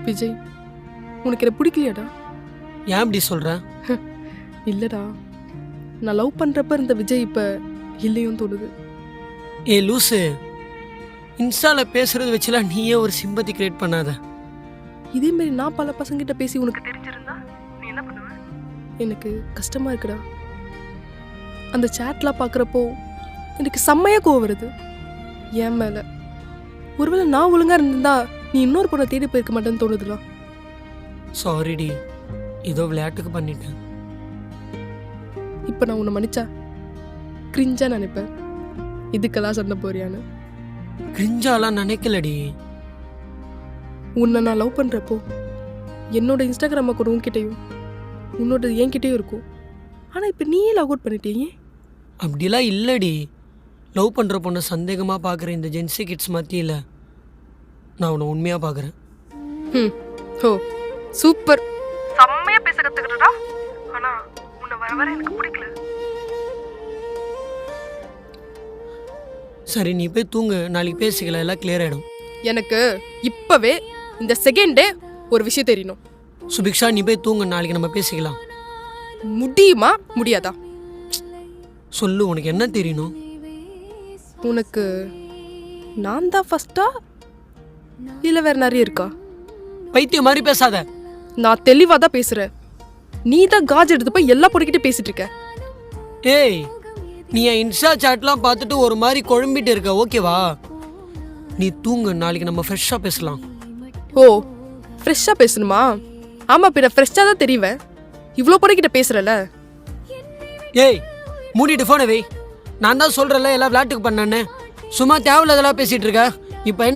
விஜய், உனக்கு என்ன பிடிக்கலையாடா? ஏன் இப்படி சொல்ற? இல்லடா, நான் லவ் பண்றப்ப இருந்த விஜய் இப்ப இல்லையும் தோணுது. ஏ லூசு, இன்ஸ்டால பேசுறது வச்சுலாம் நீயே ஒரு சிம்பத்தி கிரியேட் பண்ணாத. இதே மாதிரி நான் பல பசங்கிட்ட பேசி உனக்கு தெரிஞ்சிருந்தா நீ என்ன பண்ணுவ? எனக்கு கஷ்டமா இருக்குடா. அந்த சேட்லாம் பார்க்குறப்போ எனக்கு செம்மையா கோவம் வருது என் மேல. ஒருவேளை நான் ஒழுங்கா இருந்திருந்தா நீ இன்னொரு பொண்ணை தேடி போயிருக்க மாட்டேன்னு தோணுதுடா. சாரிடி, ஏதோ விளையாட்டுக்கு பண்ணிட்டேன். இப்போ நான் உன்னை மன்னிச்சா கிரிஞ்சா நினைப்பேன். இதுக்கெல்லாம் சண்டை போறியான்னு. கிரிஞ்சாலாம் நினைக்கலடி. உன்னை நான் லவ் பண்ணுறப்போ என்னோட இன்ஸ்டாகிராம் அக்கௌண்ட் உன்கிட்டையும் உன்னோட என்கிட்டையும் இருக்கும். ஆனால் இப்போ நீயே லாக் அவுட் பண்ணிட்டீங்க. அப்படிலாம் இல்லடி. லவ் பண்ணுற பொண்ணை சந்தேகமாக பார்க்குற இந்த ஜென்சி கிட்ஸ் மத்தியில் நான் உன்னை உண்மையாக பார்க்குறேன். ஓ சூப்பர், செம்மையா பேச கற்றுக்கிட்டா. ஆனால் உன்னை வர வர எனக்கு பிடிக்கல. சரி, நீ போய் தூங்கு, நாளைக்கு பேசிக்கலாம், எல்லாம் கிளியர் ஆகிடும். எனக்கு இப்போவே இந்த செகண்டே ஒரு விஷயம் தெரியணும். சுபிக்ஷா, நீ போய் தூங்கு, நாளைக்கு நம்ம பேசிக்கலாம். முடியுமா முடியாதா? சொல்லு, உனக்கு என்ன தெரியணும்? உனக்கு நான் தான் ஃபர்ஸ்டா இல்லை வேற நிறைய இருக்கா? பைத்தியம் மாதிரி பேசாத. நான் தெளிவாக தான் பேசுகிறேன். நீ தான் காஜ் எடுத்து போய் எல்லா பொண்ணுக்கிட்டே பேசிட்டு இருக்க. ஏய், நீ என் இன்ஸ்டா சாட்லாம் பார்த்துட்டு ஒரு மாதிரி குழம்பிட்டு இருக்க, ஓகேவா? நீ தூங்கு, நாளைக்கு நம்ம ஃப்ரெஷ்ஷாக பேசலாம். ஓ ஃப்ரெஷ்ஷாக பேசணுமா? ஆமாம், பின்ன ஃப்ரெஷ்ஷாக தான் தெரிவேன். இவ்வளோ பொண்ணுக்கிட்ட பேசுகிறல. ஏய், மூடிட்டு ஃபோனை வை. நான் தான் சொல்கிறேன்ல, எல்லாம் விளையாட்டுக்கு பண்ணேன்னு. சும்மா தேவையில்லாதெல்லாம் பேசிகிட்டு இருக்க. இப்போ